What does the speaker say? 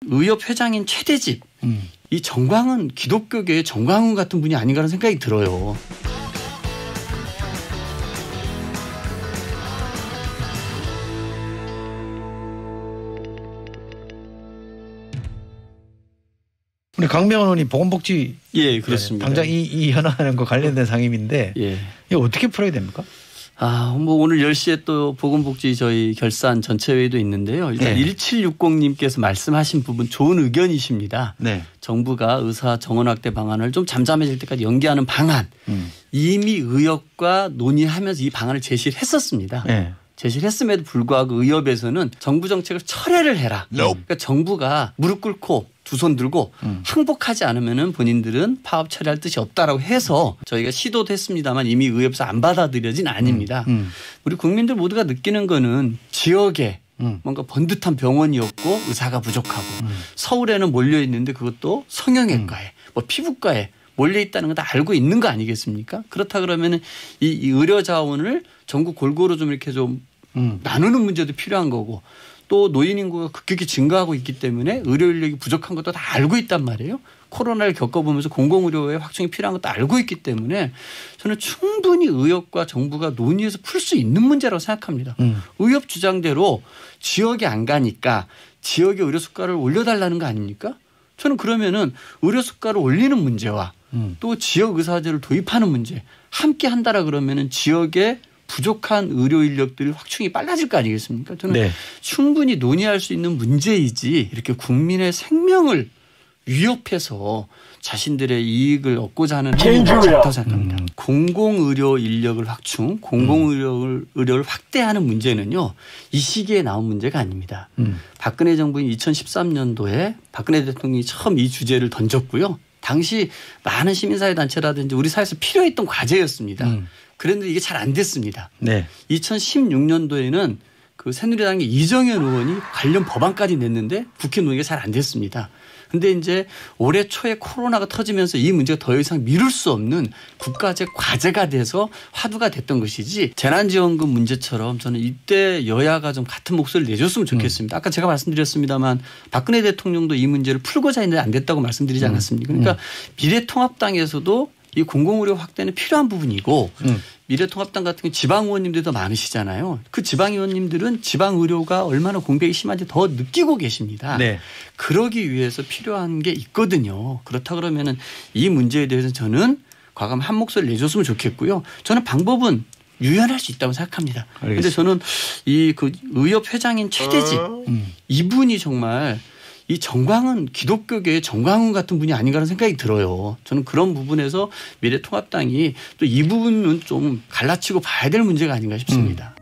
의협 회장인 최대집 이 정광훈 기독교계의 정광훈 같은 분이 아닌가라는 생각이 들어요. 우리 강명원 의원이 보건복지 예 그렇습니다. 당장 이 현안과 관련된 상임인데 예. 이거 어떻게 풀어야 됩니까? 뭐 오늘 10시에 또 보건복지 저희 결산 전체회의도 있는데요. 일단 네. 1760님께서 말씀하신 부분 좋은 의견이십니다. 네. 정부가 의사 정원 확대 방안을 좀 잠잠해질 때까지 연기하는 방안 이미 의협과 논의하면서 이 방안을 제시를 했었습니다. 네. 제시를 했음에도 불구하고 의협에서는 정부 정책을 철회를 해라. 그러니까 정부가 무릎 꿇고 두 손 들고 항복하지 않으면은 본인들은 파업 처리할 뜻이 없다라고 해서 저희가 시도도 했습니다만 이미 의협에서 안 받아들여진 아닙니다. 우리 국민들 모두가 느끼는 거는 지역에 뭔가 번듯한 병원이었고 의사가 부족하고 서울에는 몰려 있는데 그것도 성형외과에 뭐 피부과에 몰려 있다는 건 다 알고 있는 거 아니겠습니까? 그렇다 그러면은 이 의료 자원을 전국 골고루 좀 이렇게 좀 나누는 문제도 필요한 거고 또 노인 인구가 급격히 증가하고 있기 때문에 의료 인력이 부족한 것도 다 알고 있단 말이에요. 코로나를 겪어보면서 공공의료의 확충이 필요한 것도 알고 있기 때문에 저는 충분히 의협과 정부가 논의해서 풀 수 있는 문제라고 생각합니다. 의협 주장대로 지역에 안 가니까 지역의 의료 수가를 올려달라는 거 아닙니까? 저는 그러면은 의료 수가를 올리는 문제와 또 지역 의사제를 도입하는 문제 함께 한다라 그러면은 지역의 부족한 의료 인력들이 확충이 빨라질 거 아니겠습니까? 저는 네. 충분히 논의할 수 있는 문제이지 이렇게 국민의 생명을 위협해서 자신들의 이익을 얻고자 하는 행위는 좋다고 생각합니다. 공공의료 인력을 확충, 공공의료를 확대하는 문제는요. 이 시기에 나온 문제가 아닙니다. 박근혜 정부인 2013년도에 박근혜 대통령이 처음 이 주제를 던졌고요. 당시 많은 시민사회단체라든지 우리 사회에서 필요했던 과제였습니다. 그런데 이게 잘 안 됐습니다. 네. 2016년도에는 그 새누리당의 이정현 의원이 관련 법안까지 냈는데 국회 논의가 잘 안 됐습니다. 그런데 이제 올해 초에 코로나가 터지면서 이 문제가 더 이상 미룰 수 없는 국가적 과제가 돼서 화두가 됐던 것이지 재난지원금 문제처럼 저는 이때 여야가 좀 같은 목소리를 내줬으면 좋겠습니다. 아까 제가 말씀드렸습니다만 박근혜 대통령도 이 문제를 풀고자 했는데 안 됐다고 말씀드리지 않았습니까? 그러니까 미래통합당에서도 이 공공의료 확대는 필요한 부분이고 미래통합당 같은 경우 지방의원님들도 많으시잖아요. 그 지방의원님들은 지방의료가 얼마나 공백이 심한지 더 느끼고 계십니다. 네. 그러기 위해서 필요한 게 있거든요. 그렇다 그러면은 이 문제에 대해서 저는 과감 한 목소리를 내줬으면 좋겠고요. 저는 방법은 유연할 수 있다고 생각합니다. 그런데 저는 이 그 의협 회장인 최대집 이분이 정말 이 정광훈 기독교계의 정광훈 같은 분이 아닌가라는 생각이 들어요. 저는 그런 부분에서 미래통합당이 또 이 부분은 좀 갈라치고 봐야 될 문제가 아닌가 싶습니다.